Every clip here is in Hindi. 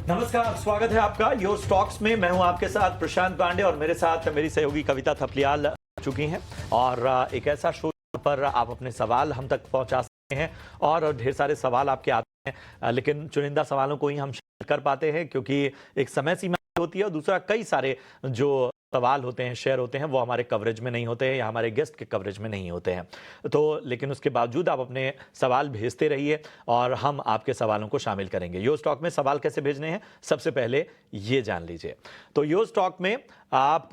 नमस्कार, स्वागत है आपका यो स्टॉक्स में। मैं हूं आपके साथ प्रशांत पांडे और मेरे साथ मेरी सहयोगी कविता थपलियाल आ चुकी हैं और एक ऐसा शो पर आप अपने सवाल हम तक पहुंचा सकते हैं और ढेर सारे सवाल आपके आते हैं, लेकिन चुनिंदा सवालों को ही हम शेयर कर पाते हैं क्योंकि एक समय सीमा होती है और दूसरा कई सारे जो सवाल होते हैं, शेयर होते हैं, वो हमारे कवरेज में नहीं होते हैं या हमारे गेस्ट के कवरेज में नहीं होते हैं। तो लेकिन उसके बावजूद आप अपने सवाल भेजते रहिए और हम आपके सवालों को शामिल करेंगे। यो स्टॉक में सवाल कैसे भेजने हैं, सबसे पहले ये जान लीजिए। तो यो स्टॉक में आप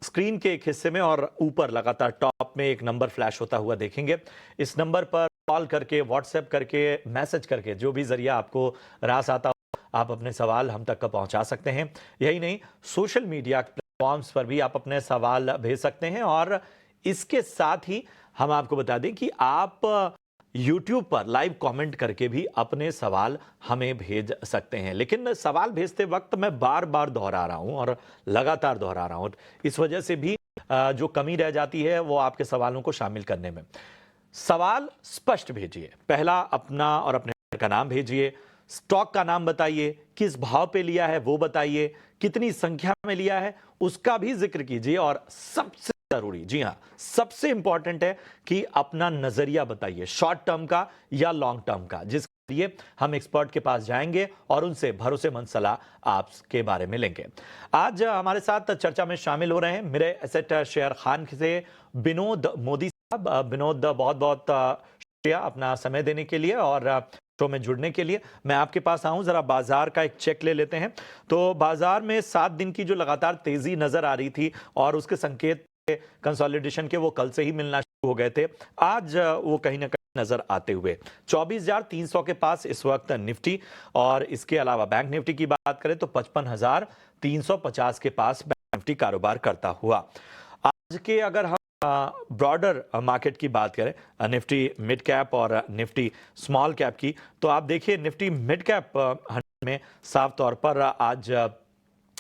स्क्रीन के एक हिस्से में और ऊपर लगातार टॉप में एक नंबर फ्लैश होता हुआ देखेंगे। इस नंबर पर कॉल करके, व्हाट्सएप करके, मैसेज करके, जो भी जरिया आपको रास आता हो, आप अपने सवाल हम तक पहुंचा सकते हैं। यही नहीं, सोशल मीडिया प्लेटफॉर्म्स पर भी आप अपने सवाल भेज सकते हैं और इसके साथ ही हम आपको बता दें कि आप YouTube पर लाइव कमेंट करके भी अपने सवाल हमें भेज सकते हैं। लेकिन सवाल भेजते वक्त मैं बार बार दोहरा रहा हूं और लगातार दोहरा रहा हूं, इस वजह से भी जो कमी रह जाती है वो आपके सवालों को शामिल करने में। सवाल स्पष्ट भेजिए। पहला अपना और अपने का नाम भेजिए, स्टॉक का नाम बताइए, किस भाव पे लिया है वो बताइए, कितनी संख्या में लिया है उसका भी जिक्र कीजिए और सबसे जरूरी, जी हां, सबसे इंपॉर्टेंट है कि अपना नजरिया बताइए, शॉर्ट टर्म का या लॉन्ग टर्म का, जिसके लिए हम एक्सपर्ट के पास जाएंगे और उनसे भरोसेमंद सलाह आपके बारे में लेंगे। आज हमारे साथ चर्चा में शामिल हो रहे हैं मेरे एसेट शेयर खान से विनोद मोदी साहब। विनोद, बहुत बहुत शुक्रिया अपना समय देने के लिए और शो में जुड़ने के लिए। मैं आपके पास आऊं, जरा बाजार का एक चेक ले लेते हैं। तो बाजार में 7 दिन की जो लगातार तेजी नजर आ रही थी और उसके संकेत कंसोलिडेशन के वो कल से ही मिलना शुरू हो गए थे। आज वो कहीं ना कहीं नजर आते हुए 24,300 के पास इस वक्त निफ्टी, और इसके अलावा बैंक निफ्टी की बात करें तो 55,350 के पास बैंक निफ्टी कारोबार करता हुआ। आज के अगर हम ब्रॉडर मार्केट की बात करें, निफ्टी मिड कैप और निफ्टी स्मॉल कैप की, तो आप देखिए निफ्टी मिड कैप 100 में साफ तौर पर आज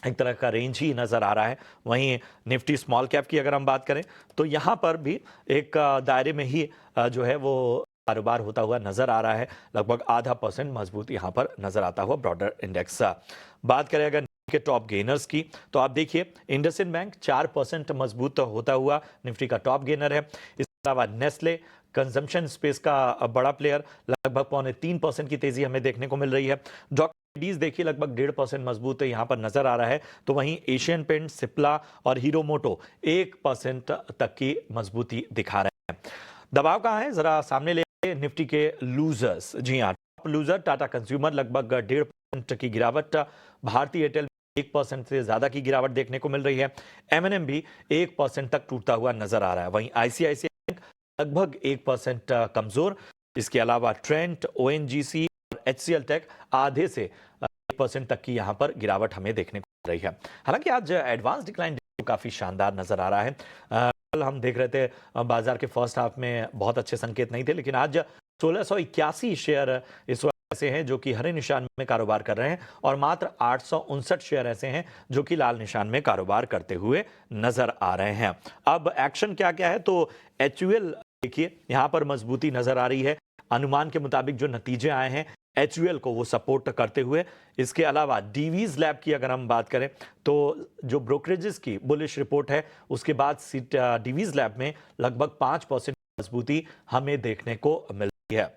एक तरह का रेंज ही नजर आ रहा है। वहीं निफ्टी स्मॉल कैप की अगर हम बात करें तो यहां पर भी एक दायरे में ही जो है वो कारोबार होता हुआ नजर आ रहा है। लगभग 0.5% मजबूत यहां पर नजर आता हुआ ब्रॉडर इंडेक्स। बात करें अगर के टॉप गेनर्स की तो आप देखिए इंडसइंड बैंक 4% मजबूत होता हुआ निफ्टी का टॉप गेनर है। इसके अलावा नेस्ले कंजम्पशन स्पेस का बड़ा प्लेयर, लगभग 2.25% की तेजी हमें देखने को मिल रही है। डीज देखिए लगभग 1.5% मजबूत यहां पर नजर आ रहा है। तो वहीं एशियन पेंट, सिप्ला और हीरो मोटो 1% तक की मजबूती दिखा रहे हैं। दबाव कहां है, जरा सामने ले निफ्टी के लूजर्स। जी हां, टॉप लूजर टाटा कंज्यूमर लगभग 1.5% की गिरावट, भारतीय एयरटेल 1% से ज्यादा की गिरावट देखने को मिल रही है। एमएनएम भी 1% तक टूटता हुआ नजर आ रहा है। वहीं आईसीआईसीआई बैंक लगभग 1% कमजोर। इसके अलावा ट्रेंट, ओएनजीसी और एचसीएल टेक आधे से 1% तक की यहां पर गिरावट हमें देखने को मिल रही है। हालांकि आज एडवांस डिक्लाइन काफी शानदार नजर आ रहा है। कल हम देख रहे थे बाजार के फर्स्ट हाफ में बहुत अच्छे संकेत नहीं थे, लेकिन आज 1681 शेयर इस वक्त ऐसे हैं जो कि हरे निशान में कारोबार कर रहे हैं और मात्र 859 शेयर ऐसे हैं जो कि लाल निशान में कारोबार करते हुए नजर आ रहे हैं। अब एक्शन क्या क्या है, तो एचयूएल देखिए यहां पर मजबूती नजर आ रही है। अनुमान के मुताबिक जो नतीजे आए हैं एचयूएल को वो सपोर्ट करते हुए। इसके अलावा डीवीज लैब की अगर हम बात करें तो जो ब्रोकरेजेस की बुलिश रिपोर्ट है उसके बाद डीवीज लैब में लगभग 5% मजबूती हमें देखने को मिल रही है।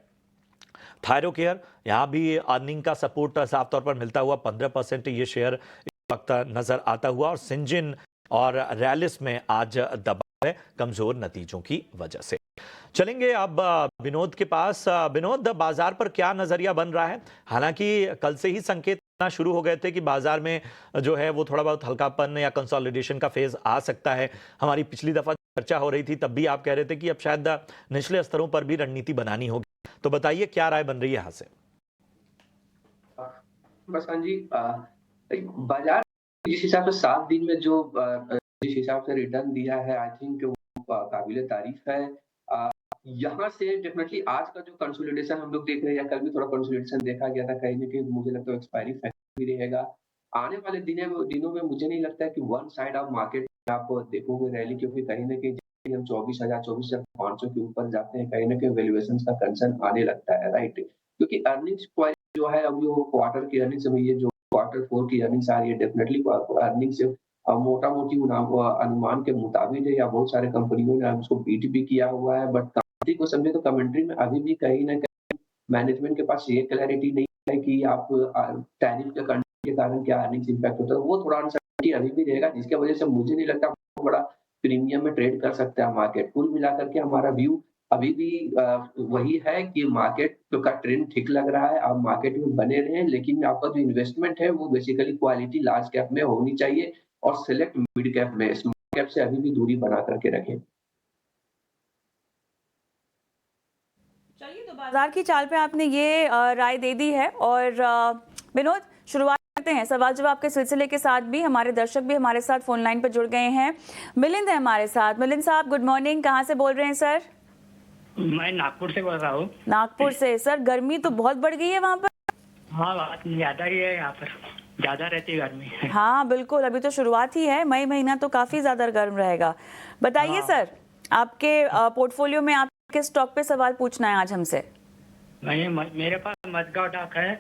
थायरोकेयर, यहां भी अर्निंग का सपोर्ट साफ तौर पर मिलता हुआ 15% ये शेयर इस वक्त नजर आता हुआ। और सिंजिन और रैलिस में आज दबाव है कमजोर नतीजों की वजह से। चलेंगे अब विनोद के पास। विनोद, बाजार पर क्या नजरिया बन रहा है? हालांकि कल से ही संकेत आना शुरू हो गए थे कि बाजार में जो है वो थोड़ा बहुत हल्कापन या कंसोलिडेशन का फेज आ सकता है। हमारी पिछली दफा चर्चा हो रही थी तब भी आप कह रहे थे कि अब शायद निचले स्तरों पर भी रणनीति बनानी होगी। तो बताइए क्या राय बन रही है यहां से? बस हाँ जी, बाजार जिस हिसाब से 7 दिन में जो जिस हिसाब से रिटर्न दिया है, आई थिंक वो काबिले तारीफ है। अ, यहाँ से डेफिनिटली आज का जो कंसोलिडेशन हम लोग देख रहे हैं या कल भी थोड़ा कंसोलिडेशन देखा गया था, कहीं न कहीं मुझे लगता है एक्सपायरी फैक्टर भी रहेगा। आने वाले दिनों में मुझे नहीं लगता है कि वन साइड ऑफ मार्केट आप देखोगे रैली, क्योंकि कहीं न कहीं जब भी हम 24,500 के ऊपर जाते हैं, कहीं न कहीं वैल्यूएशंस का कंसर्न आने लगता है, राइट? क्योंकि अर्निंग्स क्वालिटी जो है, अब जो क्वार्टर की अर्निंग्स में ये जो क्वार्टर 4 की अर्निंग्स आ रही है, डेफिनिटली अर्निंग्स मोटा-मोटी अनुमान के मुताबिक है, या बहुत सारे कंपनियों ने उसको बीट भी किया हुआ है, बट कमेंट्री को समझे तो कमेंट्री में अभी भी कहीं न कहीं मैनेजमेंट के पास ये क्लैरिटी नहीं है कि आप टैरिफ के कंट्री के कारण क्या अर्निंग्स इम्पैक्ट होता है। वो थोड़ा अनसर्टेनिटी अभी भी रहेगा, जिसकी वजह से मुझे नहीं लगता बहुत बड़ा प्रीमियम में ट्रेड कर सकता है मार्केट। कुल मिलाकर के हमारा व्यू अभी भी वही है कि मार्केट का ट्रेंड ठीक लग रहा है, आप मार्केट में बने रहें, लेकिन आपका जो इन्वेस्टमेंट है वो बेसिकली क्वालिटी लार्ज कैप में होनी चाहिए और सिलेक्ट मिड कैप में, स्मॉल कैप से अभी भी दूरी बना करके रखें। चलिए, तो बाजार की चाल पे आपने ये राय दे दी है। और विनोद, शुरुआत करते हैं सवाल जवाब के सिलसिले के साथ। भी हमारे दर्शक भी हमारे साथ फोन लाइन पर जुड़ गए हैं। मिलिंद है हमारे साथ। मिलिंद साहब, गुड मॉर्निंग। कहाँ से बोल रहे हैं सर? मैं नागपुर से बोल रहा हूँ। नागपुर से। सर, गर्मी तो बहुत बढ़ गई है वहाँ पर। हाँ, बात ज्यादा ही है, यहाँ पर ज्यादा रहती है गर्मी। हाँ बिल्कुल, अभी तो शुरुआत ही है। मई महीना तो काफी ज्यादा गर्म रहेगा। बताइए सर, आपके पोर्टफोलियो में आप किस स्टॉक पे सवाल पूछना है आज हमसे? मेरे पास मजगांव डॉक है,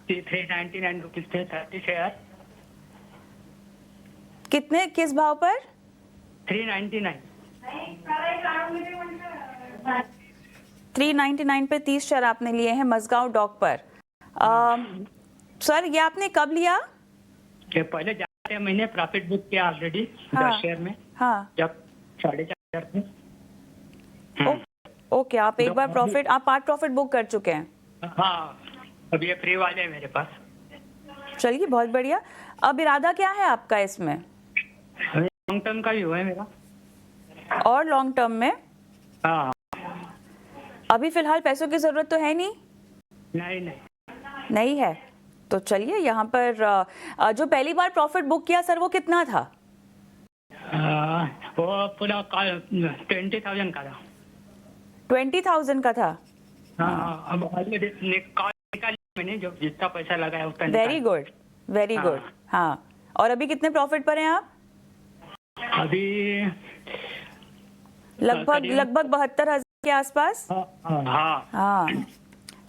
399 रुपीज थे, 30 शेयर। कितने, किस भाव पर? 399। 399 पे 30 शेयर आपने लिए हैं मजगांव डॉक पर। सर, ये आपने कब लिया? ये पहले जाते महीने प्रॉफिट बुक किया ऑलरेडी, हाँ, 10 शेयर में। हाँ, जब 4.5 थे। ओके, आप एक बार प्रॉफिट, आप पार्ट प्रॉफिट बुक कर चुके हैं? हाँ, अब ये फ्री वाले हैं मेरे पास। चलिए, बहुत बढ़िया। अब इरादा क्या है आपका इसमें? लॉन्ग टर्म का ही हुआ है मेरा। और लॉन्ग टर्म में? हाँ। अभी फिलहाल पैसों की जरूरत तो है नहीं? नहीं है। तो चलिए, यहाँ पर जो पहली बार प्रॉफिट बुक किया सर, वो कितना था? वो पूरा 20,000 का था। 20,000 का था? हाँ, अब निकाल मैंने, जो जितना पैसा लगाया उतना। Very good, very good. हाँ, और अभी कितने प्रॉफिट पर हैं आप? अभी लगभग 72,000 के आसपास। हाँ,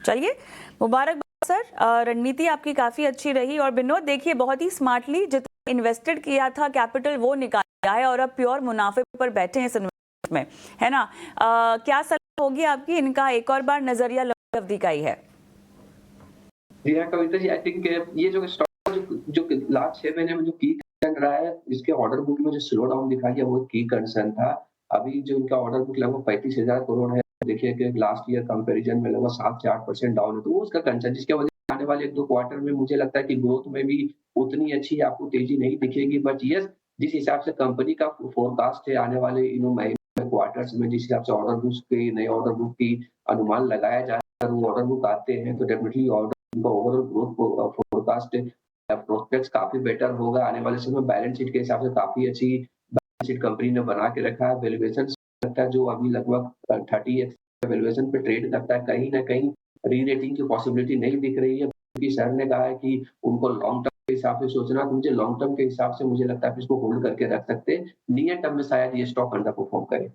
चलिए, मुबारक सर। रणनीति आपकी काफी अच्छी रही। और विनोद, देखिए, बहुत ही स्मार्टली जितना इन्वेस्टेड किया था कैपिटल, वो निकाला है और अब प्योर मुनाफे पर बैठे हैं इस इन्वेस्टमेंट में, है ना? क्या सलाह होगी आपकी? इनका एक और बार नजरिया लंबी अवधि का ही है। जी हाँ कविता जी, आई थिंक ये जो स्टॉक जो लास्ट 6 महीने में जो की चल रहा है, इसके ऑर्डर बुक में जो स्लो डाउन दिखाई है वो की कंसर्न था। अभी जो इनका ऑर्डर बुक लगभग 35,000 करोड़ है, देखिए कि लास्ट ईयर कंपैरिजन में लगभग 7 से 8% डाउन है, तो वो उसका कंसर्न, जिसकी वजह से आने वाले 1-2 क्वार्टर में मुझे लगता है कि ग्रोथ में भी उतनी अच्छी आपको तेजी नहीं दिखेगी। बट यस, जिस हिसाब से कंपनी का फोरकास्ट है आने वाले महीने क्वार्टर्स में, जिस हिसाब से ऑर्डर बुक के नए ऑर्डर बुक की अनुमान लगाया जा रहा है, वो ऑर्डर बुक आते हैं तो definitely order overall growth forecast prospects काफी बेटर होगा आने वाले समय। बैलेंस शीट के हिसाब से काफी अच्छी बैलेंस शीट कंपनी ने बना के रखा है। वैल्यूएशन लगता है जो अभी लगभग 30x वैल्यूएशन पे ट्रेड करता है, कहीं ना कहीं री रेटिंग की पॉसिबिलिटी नहीं दिख रही है, क्योंकि सर ने कहा है कि उनको लॉन्ग टर्म के हिसाब से सोचना, तो मुझे लॉन्ग टर्म के हिसाब से मुझे लगता है कि इसको होल्ड करके रख सकते हैं। नियर टर्म में शायद ये स्टॉक अंडर परफॉर्म करे।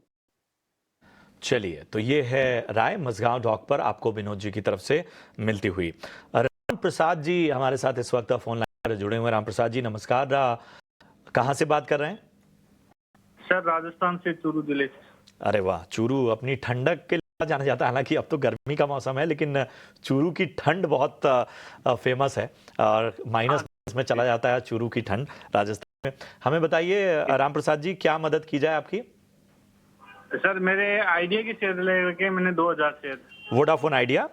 चलिए, तो ये है राय मजगांव डॉक पर आपको विनोद जी की तरफ से मिलती हुई। राम प्रसाद जी हमारे साथ इस वक्त फोन लाइन पर जुड़े हुए। राम प्रसाद जी, नमस्कार। कहाँ से बात कर रहे हैं? सर, राजस्थान से, चूरू जिले से। अरे वाह, चूरू अपनी ठंडक के लिए जाना जाता है। हालांकि अब तो गर्मी का मौसम है, लेकिन चूरू की ठंड बहुत फेमस है और माइनस में चला जाता है चूरू की ठंड राजस्थान में। हमें बताइए राम प्रसाद जी, क्या मदद की जाए आपकी? सर, मेरे आइडिया की शेयर लेके मैंने 2000 शेयर। Vodafone idea?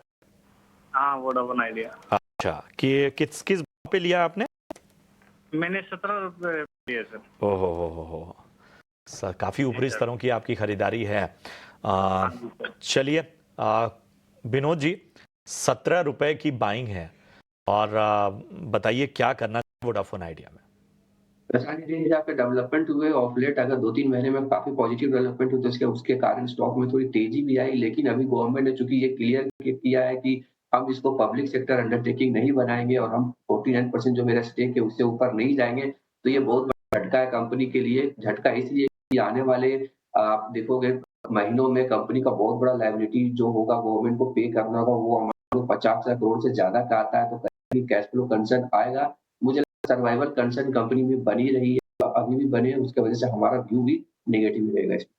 हाँ, वोडाफोन आइडिया। अच्छा, कि किस किस पे लिया आपने? मैंने 17 रुपए लिए सर। ओहो, सर काफी ऊपरी स्तरों की आपकी खरीदारी है। चलिए विनोद जी, 17 रुपए की बाइंग है और बताइए क्या करना है वोडाफोन आइडिया में? डेवलपमेंट हुए ऑफ लेट, अगर 2-3 महीने में काफी पॉजिटिव डेवलपमेंट हुई, उसके कारण स्टॉक में थोड़ी तेजी भी आई। लेकिन अभी गवर्नमेंट ने चूंकि ये क्लियर किया है कि हम इसको पब्लिक सेक्टर अंडरटेकिंग नहीं बनाएंगे और हम 49% जो मेरा स्टेक है उससे ऊपर नहीं जाएंगे, तो ये बहुत बड़ा झटका है कंपनी के लिए। झटका इसलिए कि आने वाले आप देखोगे महीनों में कंपनी का बहुत बड़ा लायबिलिटी जो होगा गवर्नमेंट को पे करना होगा, वो हमारे 50,000 करोड़ से ज्यादा का आता है, तो कहीं कैश फ्लो कंसर्न आएगा। सर्वाइवल कंसर्न कंपनी में बनी रही है, अभी भी बने, उसकी वजह से हमारा व्यू भी नेगेटिव रहेगा इसमें।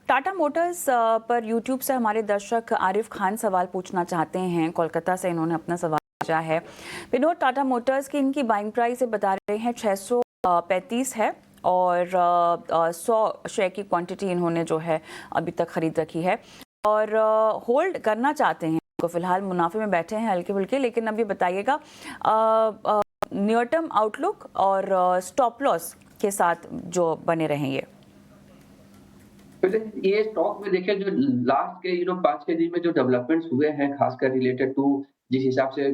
टाटा मोटर्स पर यूट्यूब से हमारे दर्शक आरिफ खान सवाल पूछना चाहते हैं, कोलकाता से इन्होंने अपना सवाल भेजा है। विनोद, टाटा मोटर्स की इनकी बाइंग प्राइस बता रहे हैं 635 है और 100 शेयर की क्वांटिटी इन्होंने जो है अभी तक खरीद रखी है और होल्ड करना चाहते हैं। तो फिलहाल मुनाफे में बैठे हैं हल्के फुल्के, लेकिन अब ये बताइएगा नियर टर्म आउटलुक और स्टॉप लॉस के साथ जो बने रहें ये स्टॉक में देखिए जो लास्ट के 5-6 दिन में जो डेवलपमेंट्स हुए हैं, खासकर रिलेटेड टू जिस हिसाब से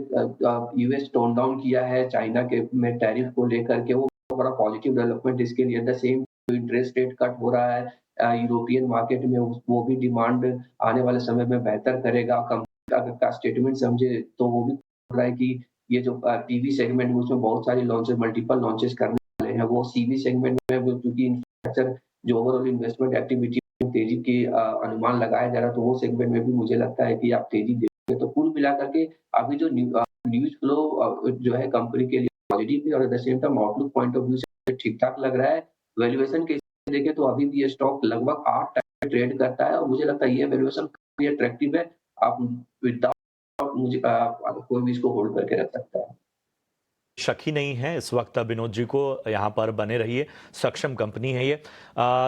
यूएस टोन डाउन किया है चाइना के में टैरिफ को लेकर के, वो बड़ा पॉजिटिव डेवलपमेंट इसके लिए। The same interest rate cut हो रहा है यूरोपियन मार्केट में, वो भी डिमांड आने वाले समय में बेहतर करेगा। कंपनी का स्टेटमेंट समझे तो वो भी बोल रहा है कि ये जो पीवी सेगमेंट में उसमें बहुत सारी लॉन्चेस, मल्टीपल लॉन्चेस करने वाले हैं। वो सीवी सेगमेंट में क्योंकि इंफ्रास्ट्रक्चर जो ओवरऑल इन्वेस्टमेंट एक्टिविटी तेजी के अनुमान लगाया जा रहा है, तो वो सेगमेंट में भी मुझे लगता है कि आप तेजी देखोगे। तो कुल मिलाकर के अभी जो न्यूज फ्लो जो है कंपनी के लिए पॉजिटिव है और eight the same time outlook point of view से ठीक ठाक लग रहा है। वैल्यूएशन के देखें तो अभी भी ये स्टॉक लगभग 8 टाइम ट्रेड करता है और मुझे लगता है ये वैल्यूएशन काफी अट्रैक्टिव है। आप विदाउट मुझे कोई भी इसको होल्ड करके रख सकता है। शक ही नहीं है इस वक्त विनोद जी को, यहाँ पर बने रहिए, सक्षम कंपनी है ये।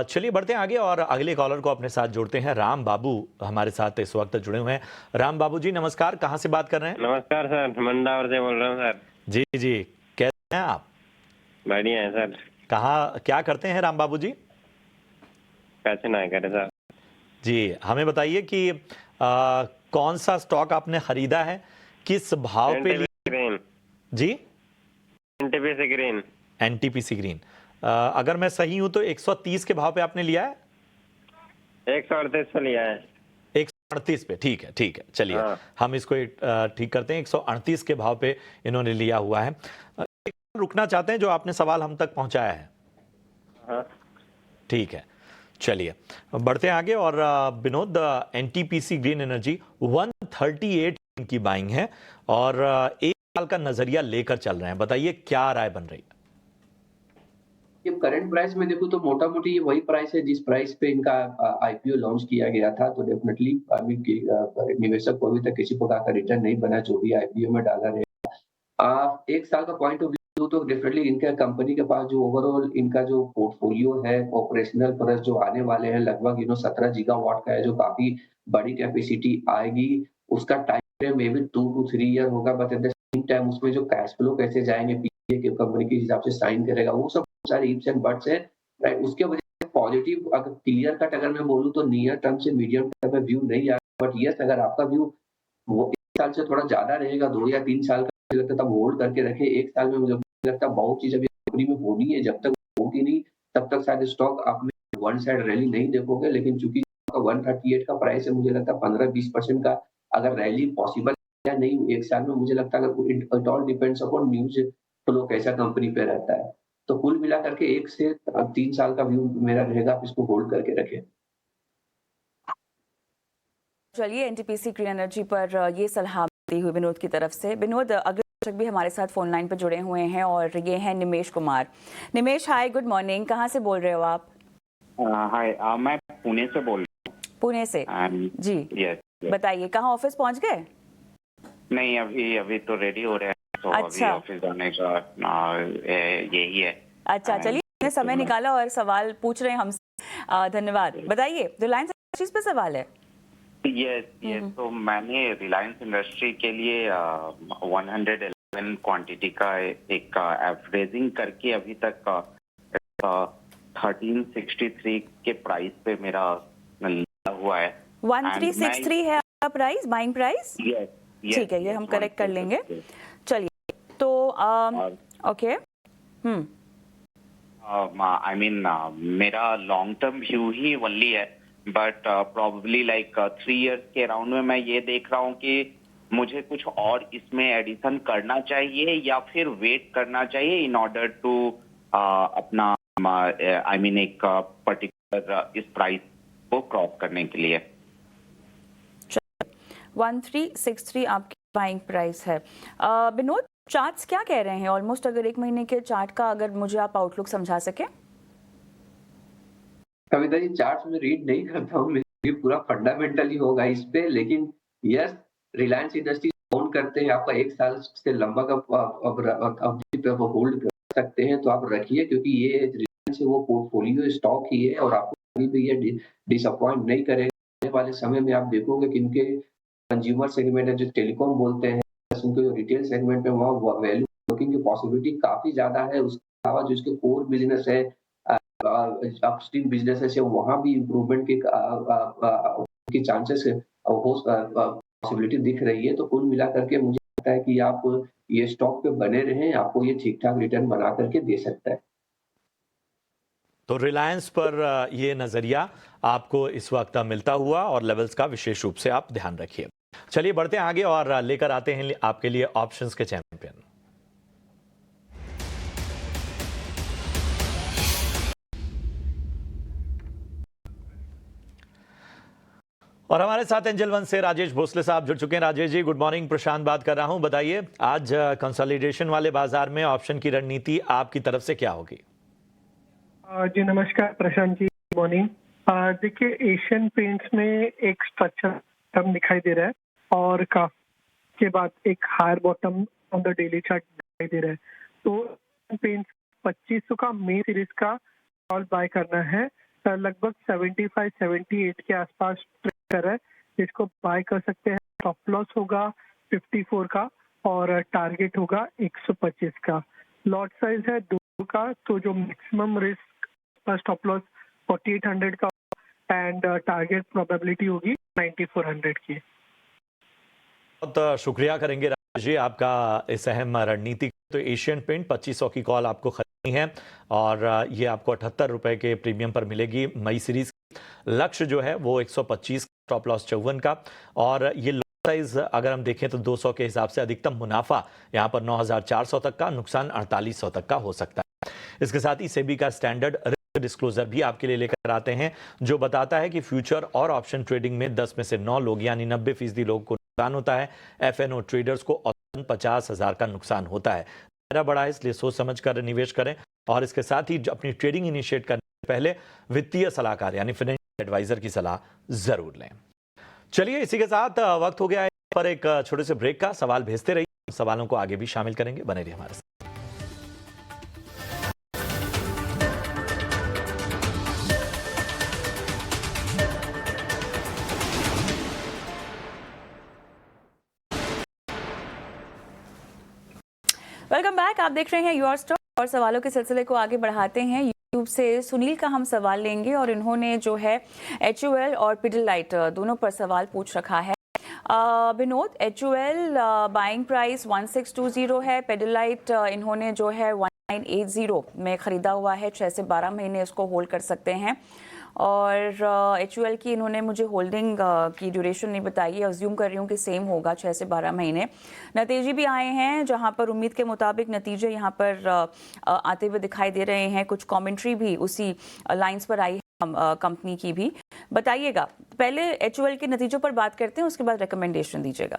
चलिए बढ़ते हैं आगे और अगले कॉलर को अपने साथ जोड़ते हैं। राम बाबू हमारे साथ इस वक्त जुड़े हुए हैं। राम बाबू जी नमस्कार, कहाँ से बात कर रहे हैं? नमस्कार सर, मंडावर से बोल रहा हूँ सर। जी जी, कैसे हैं आप? बढ़िया है सर। कहाँ क्या करते हैं राम बाबू जी? कैसे ना करे सर? जी हमें बताइए कि कौन सा स्टॉक आपने खरीदा है, किस भाव पे green ji? NTPC green. NTPC green. अगर मैं सही हूं तो 130 के भाव पे आपने लिया है? 138 पे लिया है। 138 पे, ठीक है चलिए। हाँ। हम इसको ठीक करते हैं। 138 के भाव पे इन्होंने लिया हुआ है। रुकना चाहते हैं जो आपने सवाल हम तक पहुंचाया है? हाँ। ठीक है चलिए बढ़ते हैं आगे। और विनोद, एनटीपीसी ग्रीन एनर्जी 138 की बाइंग है और एक साल का नजरिया लेकर चल रहे हैं, बताइए क्या राय बन रही है? ये करंट प्राइस में देखो तो मोटा मोटी ये वही प्राइस है जिस प्राइस पे इनका आईपीओ लॉन्च किया गया था। तो डेफिनेटली अभी निवेशक को अभी तक किसी प्रकार का रिटर्न नहीं बना जो भी आईपीओ में डाला रहेगा। एक साल का पॉइंट ऑफ व्यू तो डेफिनेटली इनका कंपनी के पास जो ओवरऑल इनका जो पोर्टफोलियो है ऑपरेशनल प्लस जो आने वाले हैं लगभग 17 गीगावाट का है, जो काफी बड़ी कैपेसिटी आएगी। उसका time frame maybe 2 to 3 year होगा, but at the same time उसमें जो कैश फ्लो कैसे जाएंगे पीए के कंपनी के हिसाब से साइन करेगा, वो सब सारे इफ्स एंड बट्स है, राइट। उसके वजह से पॉजिटिव अगर क्लियर कट अगर मैं बोलूं तो नियर टर्म से मीडियम टर्म में व्यू नहीं आ रहा। बट यस, अगर आपका व्यू वो 1 साल से थोड़ा ज्यादा रहेगा, 2 या 3 साल का, मुझे लगता है तब होल्ड करके रखे। 1 साल में मुझे लगता है बहुत चीज अभी कंपनी में होनी है, जब तक होगी नहीं तब तक शायद स्टॉक आप वन साइड रैली नहीं देखोगे। लेकिन चूंकि 138 का प्राइस है, मुझे लगता है 15-20% का अगर रैली पॉसिबल या नहीं 1 साल में, मुझे लगता है it all depends upon news flow कैसा कंपनी पे रहता है। तो कुल मिला करके 1 से 3 साल का व्यू मेरा रहेगा, आप इसको होल्ड करके रखें। चलिए एनटीपीसी ग्रीन एनर्जी पर ये सलाह दी हुई विनोद की तरफ से। विनोद, अगले दर्शक भी हमारे साथ फोन लाइन पर जुड़े हुए हैं और ये हैं निमेश कुमार। निमेश हाय, गुड मॉर्निंग, कहाँ से बोल रहे हो आप? हाय, मैं पुणे से बोल रहा हूँ। पुणे से जी, यस। बताइए कहाँ ऑफिस पहुँच गए? नहीं, अभी तो रेडी हो रहे हैं, तो अच्छा। अभी ऑफिस जाने का यही है। अच्छा चलिए, आपने समय निकाला और सवाल पूछ रहे हैं हमसे, धन्यवाद। बताइए, रिलायंस इंडस्ट्रीज पे सवाल है। यस, तो मैंने रिलायंस इंडस्ट्री के लिए 111 क्वांटिटी का एक एवरेजिंग करके अभी तक 1363 के प्राइस पे मेरा लिया हुआ है। 1363 है आपका प्राइस, बाइंग प्राइस? यस, ठीक है, ये हम करेक्ट कर लेंगे। चलिए तो ओके। आई मीन मेरा लॉन्ग टर्म व्यू ही ओनली है, बट प्रोबेबली लाइक 3 इयर्स के अराउंड में मैं ये देख रहा हूँ कि मुझे कुछ और इसमें एडिशन करना चाहिए या फिर वेट करना चाहिए इन ऑर्डर टू अपना आई मीन एक पर्टिकुलर इस प्राइस को क्रॉस करने के लिए। 1363 आपकी बाइंग प्राइस है। विनोद, चार्ट्स क्या कह रहे हैं ऑलमोस्ट, अगर 1 महीने के चार्ट का अगर मुझे आप आउटलुक समझा सके। कविता जी, चार्ट्स में रीड नहीं करता हूँ, ये पूरा फंडामेंटली होगा इस पे, लेकिन यस, रिलायंस इंडस्ट्रीज ओन करते हैं, आपका 1 साल से लंबा का अवधि पे होल्ड कर सकते हैं तो आप रखिए, क्योंकि ये रिलायंस वो पोर्टफोलियो स्टॉक ही है और आपको कभी भी ये डिसअपॉइंट नहीं करेगा। आने वाले समय में आप देखोगे कि इनके कंज्यूमर सेगमेंट है जो टेलीकॉम बोलते हैं, उनके जो रिटेल सेगमेंट है वहाँ वैल्यू वर्किंग की पॉसिबिलिटी काफी ज्यादा है। उसके अलावा जो इसके कोर बिजनेस है, अपस्ट्रीम बिजनेसेस है, वहाँ भी इम्प्रूवमेंट के चांसेस पॉसिबिलिटी दिख रही है। तो कुल मिला करके मुझे लगता है कि आप ये स्टॉक पे बने रहें, आपको ये ठीक ठाक रिटर्न बना करके दे सकता है। तो रिलायंस पर ये नजरिया आपको इस वक्त मिलता हुआ और लेवल्स का विशेष रूप से आप ध्यान रखिए। चलिए बढ़ते हैं आगे और लेकर आते हैं आपके लिए ऑप्शंस के चैंपियन। और हमारे साथ एंजल वन से राजेश भोसले साहब जुड़ चुके हैं। राजेश जी, गुड मॉर्निंग, प्रशांत बात कर रहा हूं। बताइए, आज कंसोलिडेशन वाले बाजार में ऑप्शन की रणनीति आपकी तरफ से क्या होगी? जी नमस्कार प्रशांत जी, गुड मॉर्निंग। देखिए, एशियन पेंट्स में एक स्ट्रक्चर टर्म दिखाई दे रहा है और के बाद एक higher bottom on the daily chart दिखाई दे रहा है। तो पेंट्स 2500 का मे सीरीज का कॉल बाय करना है, लगभग 75-78 के आसपास ट्रेड कर रहा है, जिसको बाय कर सकते हैं। स्टॉप लॉस होगा 54 का और टारगेट होगा 125 का। लॉट साइज है 2 का, तो जो मैक्सिमम रिस्क पर स्टॉप लॉस 4800 का एंड टारगेट प्रोबेबिलिटी होगी 9400 की। बहुत शुक्रिया करेंगे राजेश जी आपका इस अहम रणनीति। तो एशियन पेंट 2500 की कॉल आपको खरीदनी है और ये आपको 78 रुपए के प्रीमियम पर मिलेगी मई सीरीज। लक्ष्य जो है वो 125, स्टॉप लॉस 54 का, और ये लॉट साइज अगर हम देखें तो 200 के हिसाब से अधिकतम मुनाफा यहाँ पर 9400 तक का, नुकसान 4800 तक का हो सकता है। इसके साथ ही सेबी का स्टैंडर्ड डिस्क्लोजर भी आपके लिए लेकर आते हैं, जो बताता है कि फ्यूचर और ऑप्शन ट्रेडिंग में 10 में से 9 लोग यानी 90% लोगों को नुकसान होता है। एफएनओ ट्रेडर्स को 50,000 का नुकसान होता है। दायरा बड़ा है, इसलिए सोच समझ कर निवेश करें और इसके साथ ही अपनी ट्रेडिंग इनिशिएट करने से पहले वित्तीय सलाहकार यानी फाइनेंशियल एडवाइजर की सलाह जरूर लें। चलिए, इसी के साथ वक्त हो गया है पर एक छोटे से ब्रेक का। सवाल भेजते रहिए, सवालों को आगे भी शामिल करेंगे, बने रहिए हमारे साथ। वेलकम बैक, आप देख रहे हैं योर स्टॉक और सवालों के सिलसिले को आगे बढ़ाते हैं। यूट्यूब से सुनील का हम सवाल लेंगे और इन्होंने जो है HUL और पिडिलाइट दोनों पर सवाल पूछ रखा है। विनोद, HUL बाइंग प्राइस 1620 है, पिडिलाइट इन्होंने जो है 1980 में ख़रीदा हुआ है, 6 से 12 महीने इसको होल्ड कर सकते हैं। और HUL की इन्होंने मुझे होल्डिंग की ड्यूरेशन नहीं बताई है, अज्यूम कर रही हूँ कि सेम होगा 6 से 12 महीने। नतीजे भी आए हैं जहाँ पर उम्मीद के मुताबिक नतीजे यहाँ पर आते हुए दिखाई दे रहे हैं। कुछ कमेंट्री भी उसी लाइंस पर आई है कंपनी की भी। बताइएगा, पहले HUL के नतीजों पर बात करते हैं, उसके बाद रिकमेंडेशन दीजिएगा।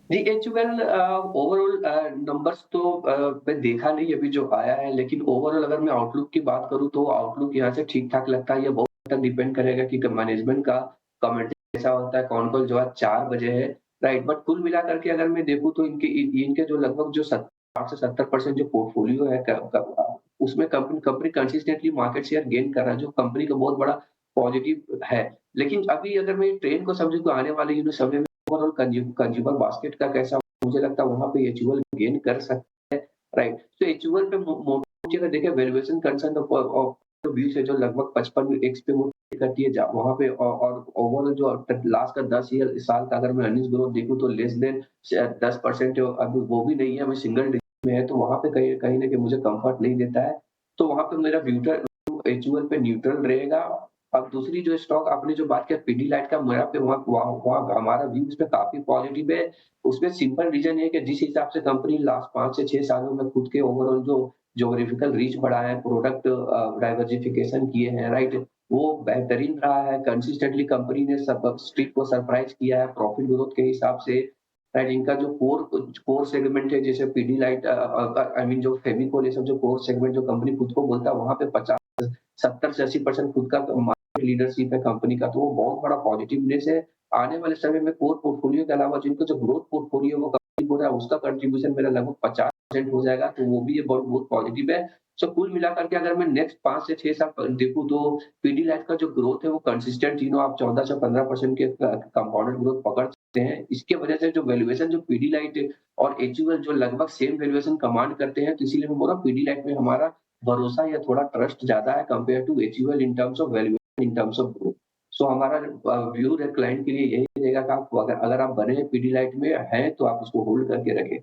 जी, HUL ओवरऑल नंबर्स तो मैं देखा नहीं अभी जो आया है, लेकिन ओवरऑल अगर मैं आउटलुक की बात करूं तो आउटलुक यहाँ से ठीक ठाक लगता है। ये बहुत तक डिपेंड करेगा कि मैनेजमेंट का कमेंट कैसा होता है। कौन कॉल जो आज 4 बजे है, राइट। बट कुल मिला करके अगर मैं देखूं तो इनके जो लगभग जो 60 से 70% जो पोर्टफोलियो है उसमें company consistently market share gain कर रहा है, जो कंपनी का बहुत बड़ा पॉजिटिव है। लेकिन अभी अगर मैं ट्रेंड को समझूं तो आने वाले समय में ओवरऑल कंज्यूमर बास्केट का कैसा, मुझे लगता है वहाँ पे HUL गेन कर सकता है, राइट। तो HUL पे मोटी अगर देखें वैल्यूएशन कंसर्न ऑफ व्यू से जो लगभग 55x पे वो करती है वहाँ पे, और ओवरऑल जो लास्ट का 10 साल का अगर मैं अर्निंग्स ग्रोथ देखूं तो लेस देन 10% अभी वो भी नहीं है, अभी सिंगल डिजिट में है। तो वहाँ पे कहीं ना कहीं मुझे कंफर्ट नहीं देता है। तो वहाँ पे मेरा HUL पे न्यूट्रल रहेगा। अब दूसरी जो स्टॉक आपने जो बात किया पिडिलाइट का, मेरा पे वहाँ हमारा व्यू इस पे काफी पॉजिटिव है। उसमें सिंपल रीजन है कि जिस हिसाब से कंपनी लास्ट 5 से 6 सालों में खुद के ओवरऑल जो ज्योग्राफिकल रीच बढ़ा है, प्रोडक्ट डाइवर्सिफिकेशन किए हैं, राइट। वो बेहतरीन रहा है। कंसिस्टेंटली कंपनी ने सब स्ट्रीट को सरप्राइज किया है प्रॉफिट ग्रोथ के हिसाब से। राइट, इनका जो कोर सेगमेंट है, जैसे पीडीलाइट, आई मीन जो फेविकोल, ये सब जो कोर सेगमेंट जो कंपनी खुद को बोलता है, वहां पे 70 से 80% खुद का मार्केट लीडरशिप है कंपनी का, तो वो बहुत बड़ा पॉजिटिवनेस है। आने वाले समय में कोर पोर्टफोलियो के अलावा जिनको जो ग्रोथ पोर्टफोलियो वो कंपनी हो रहा है, उसका कंट्रीब्यूशन मेरा लगभग 50% हो जाएगा, तो वो भी ये बहुत पॉजिटिव है। सो कुल मिलाकर के अगर मैं नेक्स्ट 5 से 6 साल देखूं, तो पीडीलाइट का जो ग्रोथ है वो कंसिस्टेंट, आप 14 से 15% के कंपाउंडेड ग्रोथ पकड़ सकते हैं। इसके वजह से जो वैल्यूएशन जो पीडीलाइट और एचयूएल जो लगभग सेम वैल्यूएशन कमांड करते हैं, तो इसीलिए मैं बोल रहा हूँ पीडीलाइट में हमारा भरोसा या थोड़ा ट्रस्ट ज्यादा है compare to HUL in terms of valuation, in terms of growth. So हमारा व्यू है क्लाइंट के लिए यही रहेगा कि आप अगर आप बने पीडीलाइट में हैं तो आप इसको होल्ड करके रखें।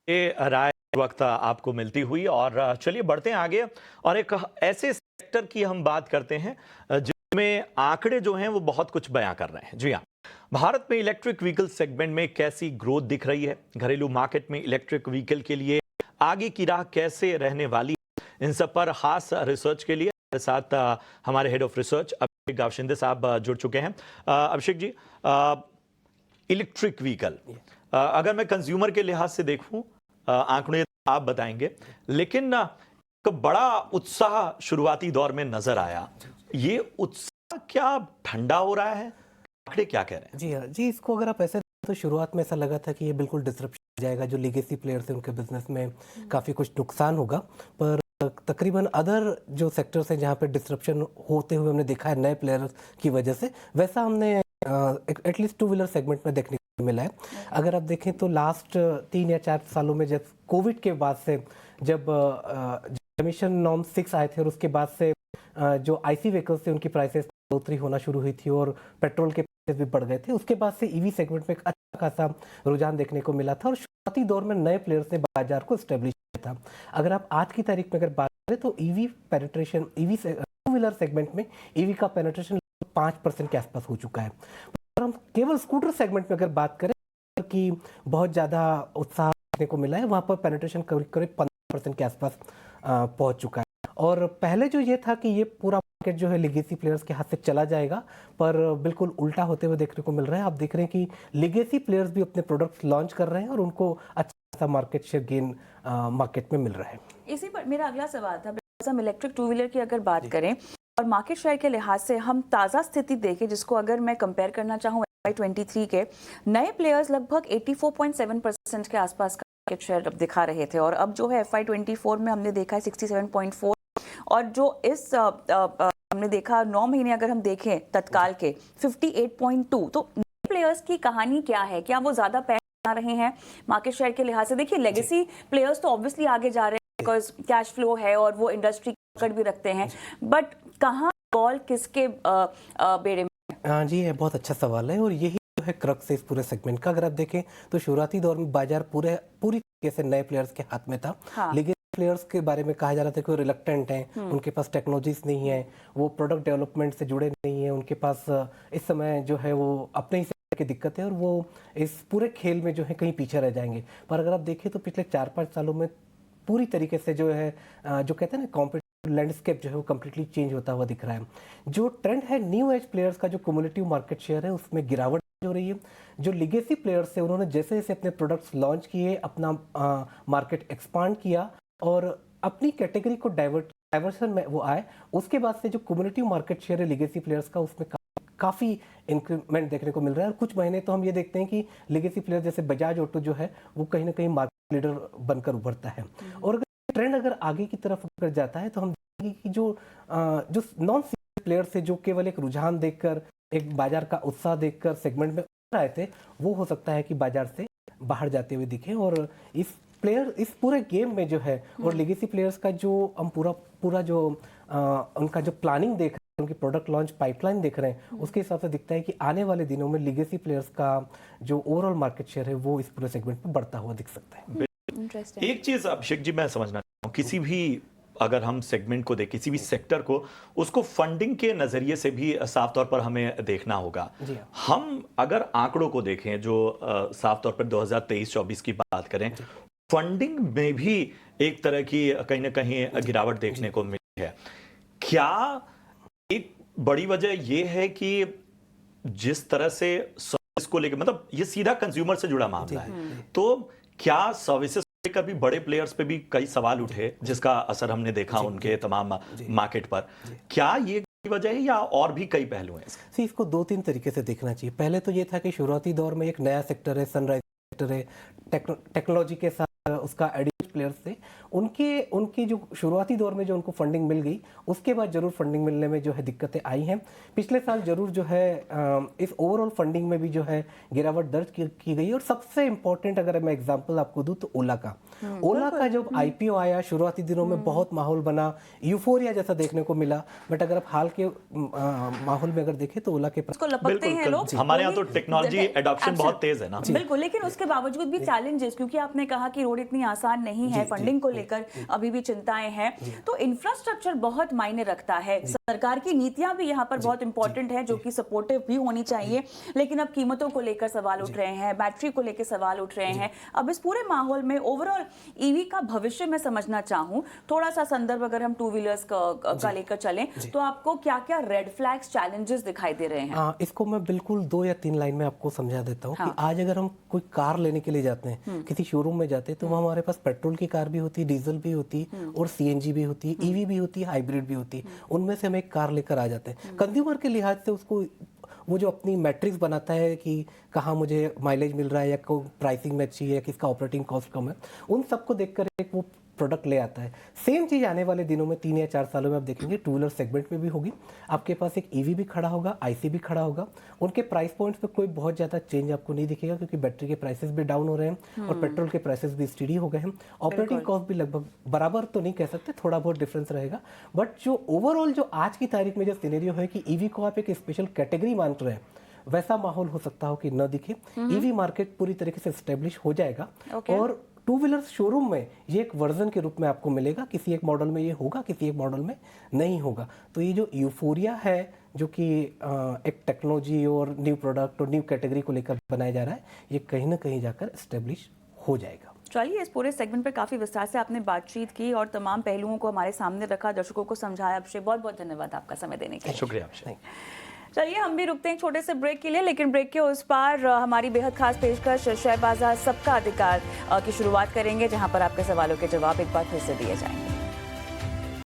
ये राय वक्त आपको मिलती हुई, और चलिए बढ़ते हैं आगे और एक ऐसे सेक्टर की हम बात करते हैं जिसमें आंकड़े जो हैं वो बहुत कुछ बयां कर रहे हैं। जी हाँ, भारत में इलेक्ट्रिक व्हीकल सेगमेंट में कैसी ग्रोथ दिख रही है, घरेलू मार्केट में इलेक्ट्रिक व्हीकल के लिए आगे की राह कैसे रहने वाली है, इन सब पर खास रिसर्च के लिए हमारे साथ हमारे हेड ऑफ रिसर्च अभिषेक गावशिंदे साहब जुड़ चुके हैं। अभिषेक जी, इलेक्ट्रिक व्हीकल अगर मैं कंज्यूमर के लिहाज से देखूं, आंकड़े आप बताएंगे, लेकिन एक बड़ा उत्साह शुरुआती दौर में नजर आया। ये उत्साह क्या ठंडा हो रहा है, आंकड़े क्या कह रहे हैं? जी हाँ जी, इसको अगर आप ऐसे तो शुरुआत में ऐसा लगा था कि ये बिल्कुल डिसरप्शन जाएगा, जो लीगेसी प्लेयर्स हैं उनके बिजनेस में काफ़ी कुछ नुकसान होगा, पर तकरीबन अदर जो सेक्टर्स हैं जहाँ पे डिसरप्शन होते हुए हमने देखा है नए प्लेयर्स की वजह से, वैसा हमने एटलीस्ट टू व्हीलर सेगमेंट में देखने को मिला है। अगर आप देखें तो लास्ट 3 या 4 सालों में जब कोविड के बाद से जब एमिशन नॉर्म 6 आए थे और उसके बाद से जो आईसी व्हीकल्स थे उनकी प्राइसेस बढ़ोतरी होना शुरू हुई थी और पेट्रोल के प्राइसेस भी बढ़ गए थे, उसके बाद से ईवी सेगमेंट में एक अच्छा खासा रुझान देखने को मिला था और शुरुआती दौर में नए प्लेयर्स ने बाजार को स्टेब्लिश किया था। अगर आप आज की तारीख में अगर बात करें तो EV penetration, EV two wheeler segment में ईवी का पेनिट्रेशन 5% के आसपास हो चुका है। और हम केवल स्कूटर सेगमेंट में अगर बात करें कि बहुत ज़्यादा उत्साह देखने को मिला है, वहाँ पर पेनिट्रेशन करीब 15% के आसपास पहुँच चुका है। और पहले जो ये था कि ये पूरा मार्केट जो है लीगेसी प्लेयर्स के हाथ से चला जाएगा, पर बिल्कुल उल्टा होते हुए देखने को मिल रहा है। आप देख रहे हैं कि लीगेसी प्लेयर्स भी अपने प्रोडक्ट्स लॉन्च कर रहे हैं और उनको अच्छा खासा मार्केट शेयर गेन मार्केट में मिल रहा है। इसी पर मेरा अगला सवाल था, हम इलेक्ट्रिक टू व्हीलर की अगर बात करें और मार्केट शेयर के लिहाज से हम ताज़ा स्थिति देखें, जिसको अगर मैं कंपेयर करना चाहूँ FY23 के, नए प्लेयर्स लगभग 84.7% के आसपास का मार्केट शेयर दिखा रहे थे और अब जो है FY24 में हमने देखा है 67.4, और जो इस हमने देखा 9 महीने अगर हम देखें तत्काल के 58.2। तो नए प्लेयर्स की कहानी क्या है, क्या वो ज़्यादा पैर बना रहे हैं मार्केट शेयर के लिहाज से? देखिए, लेगेसी प्लेयर्स तो ऑब्वियसली आगे जा रहे हैं बिकॉज कैश फ्लो है और वो इंडस्ट्री पकड़ भी रखते हैं, बट कहाँ बॉल किसके बेड़े में? हाँ जी, ये बहुत अच्छा सवाल है और यही जो है क्रक्स है इस पूरे सेगमेंट का। अगर आप देखें तो शुरुआती दौर में बाजार पूरी तरीके से नए प्लेयर्स के हाथ में था। हाँ। लेकिन प्लेयर्स के बारे में कहा जा रहा था कि वो रिलक्टेंट हैं, उनके पास टेक्नोलॉजीज नहीं है, वो प्रोडक्ट डेवलपमेंट से जुड़े नहीं है, उनके पास इस समय जो है वो अपने ही की दिक्कत है और वो इस पूरे खेल में जो है कहीं पीछे रह जाएंगे। पर अगर आप देखें तो पिछले 4-5 सालों में पूरी तरीके से जो है जो कहते हैं ना कॉम्पिटिटिव लैंडस्केप जो है वो कम्प्लीटली चेंज होता हुआ दिख रहा है। जो ट्रेंड है न्यू एज प्लेयर्स का, जो क्युमुलेटिव मार्केट शेयर है उसमें गिरावट हो रही है। जो लीगेसी प्लेयर्स है उन्होंने जैसे जैसे अपने प्रोडक्ट्स लॉन्च किए, अपना मार्केट एक्सपांड किया और अपनी कैटेगरी को डाइवर्सन में वो आए, उसके बाद से जो क्युमुलेटिव मार्केट शेयर है लीगेसी प्लेयर्स का उसमें काफ़ी इंक्रीमेंट देखने को मिल रहा है। और कुछ महीने तो हम ये देखते हैं कि लीगेसी प्लेयर जैसे बजाज ऑटो जो है वो कहीं ना कहीं मार्केट लीडर बनकर उभरता है। और अगर ट्रेंड अगर आगे की तरफ अगर जाता है तो हम देखेंगे कि जो नॉन सीरियस प्लेयर्स है, जो केवल एक रुझान देखकर, एक बाजार का उत्साह देखकर सेगमेंट में आए थे, वो हो सकता है कि बाजार से बाहर जाते हुए दिखे। और इस पूरे गेम में जो है और लीगेसी प्लेयर्स का जो हम पूरा जो उनका जो प्लानिंग देख रहे हैं, उनकी प्रोडक्ट लॉन्च पाइपलाइन देख रहे हैं, उसके हिसाब से दिखता है कि आने वाले दिनों में लीगेसी प्लेयर्स का जो ओवरऑल मार्केट शेयर है वो इस पूरे सेगमेंट में बढ़ता हुआ दिख सकता है। एक चीज अभिषेक जी मैं समझना चाहता हूँ, किसी भी अगर हम सेगमेंट को देखें, किसी भी सेक्टर को, उसको फंडिंग के नजरिए से भी साफ तौर पर हमें देखना होगा। हम अगर आंकड़ों को देखें जो साफ तौर पर 2023-24 की बात करें, फंडिंग में भी एक तरह की कहीं ना कहीं गिरावट देखने को मिली है। क्या एक बड़ी वजह यह है कि जिस तरह से सर्विस को लेकर, मतलब ये सीधा कंज्यूमर से जुड़ा मामला है, तो क्या सर्विसेज को लेकर भी बड़े प्लेयर्स पे भी कई सवाल उठे जिसका असर हमने देखा उनके तमाम मार्केट पर, क्या ये वजह है या और भी कई पहलू हैं इसके? इसको 2-3 तरीके से देखना चाहिए। पहले तो ये था कि शुरुआती दौर में एक नया सेक्टर है, सनराइज सेक्टर है, टेक्नोलॉजी के साथ उसका एडिशनल प्लेयर्स थे, उनकी जो शुरुआती दौर में जो उनको फंडिंग मिल गई, उसके बाद जरूर फंडिंग मिलने में जो है दिक्कतें आई हैं। पिछले साल जरूर जो है इस ओवरऑल फंडिंग में भी जो है गिरावट दर्ज की गई। और सबसे इंपॉर्टेंट अगर मैं एग्जांपल आपको दूं तो ओला का जब आईपीओ आया, शुरुआती दिनों में बहुत माहौल बना, यूफोरिया जैसा देखने को मिला। बट अगर आप हाल के माहौल में अगर देखें तो ओला के लपकते हैं लोग। हमारे यहाँ तो टेक्नोलॉजी एडॉप्शन बहुत तेज है ना। बिल्कुल, लेकिन उसके बावजूद भी चैलेंजेस, क्योंकि आपने कहा कि रोड इतनी आसान नहीं है, फंडिंग को लेकर अभी भी चिंताएं हैं, तो इंफ्रास्ट्रक्चर बहुत मायने रखता है। सरकार की नीतियां भी यहाँ पर बहुत इंपॉर्टेंट है, जो कि सपोर्टिव भी होनी चाहिए। लेकिन अब कीमतों को लेकर सवाल उठ रहे हैं, बैटरी को लेकर सवाल उठ रहे हैं। अब इस पूरे माहौल में ओवरऑल ईवी का भविष्य में समझना चाहूं, थोड़ा सा संदर्भ अगर हम टू व्हीलर्स का लेकर चलें, तो आपको क्या क्या रेड फ्लैग्स, चैलेंजेस दिखाई दे रहे हैं? इसको मैं बिल्कुल 2 या 3 लाइन में आपको समझा देता हूँ कि आज अगर हम कोई कार लेने के लिए जाते हैं, किसी शोरूम में जाते हैं, तो वहाँ हमारे पास पेट्रोल की कार भी होती है, डीजल भी होती है, और सीएनजी भी होती है, ईवी भी होती है, हाइब्रिड भी होती है। उनमें से हम एक कार लेकर आ जाते हैं। कंज्यूमर के लिहाज से उसको वो जो अपनी मैट्रिक्स बनाता है कि कहाँ मुझे माइलेज मिल रहा है या प्राइसिंग में अच्छी है या किसका ऑपरेटिंग कॉस्ट कम है, उन सबको देखकर एक वो प्रोडक्ट ले आता है। सेम चीज़ आने वाले दिनों में 3 या 4 सालों में आप देखेंगे टू व्हीलर सेगमेंट में भी होगी। आपके पास एक ईवी भी खड़ा होगा, आईसी भी खड़ा होगा। उनके प्राइस पॉइंट्स पे कोई बहुत ज़्यादा चेंज आपको नहीं दिखेगा, क्योंकि बैटरी के प्राइसेस भी डाउन हो रहे हैं और पेट्रोल के प्राइसेस भी स्टडी हो गए हैं। ऑपरेटिंग कॉस्ट भी लगभग बराबर तो नहीं कह सकते, थोड़ा बहुत डिफरेंस रहेगा। बट जो ओवरऑल जो आज की तारीख में जो सिनेरियो है कि ईवी को आप एक स्पेशल कैटेगरी मान रहे हैं, वैसा माहौल हो सकता हो कि न दिखे। ईवी मार्केट पूरी तरीके से एस्टेब्लिश हो जाएगा और टू व्हीलर शोरूम में ये एक वर्जन के रूप में आपको मिलेगा। किसी एक मॉडल में ये होगा, किसी एक मॉडल में नहीं होगा। तो ये जो यूफोरिया है, जो कि एक टेक्नोलॉजी और न्यू प्रोडक्ट और न्यू कैटेगरी को लेकर बनाया जा रहा है, ये कहीं ना कहीं जाकर एस्टेब्लिश हो जाएगा। चलिए, इस पूरे सेगमेंट पर काफी विस्तार से आपने बातचीत की और तमाम पहलुओं को हमारे सामने रखा, दर्शकों को समझाया। अभिषेक, बहुत बहुत धन्यवाद आपका समय देने के लिए। शुक्रिया अभिषेक। चलिए, हम भी रुकते हैं छोटे से ब्रेक के लिए, लेकिन ब्रेक के उस पार हमारी बेहद खास पेशकश शेयर बाजार सबका अधिकार की शुरुआत करेंगे, जहां पर आपके सवालों के जवाब एक बार फिर से दिए जाएंगे।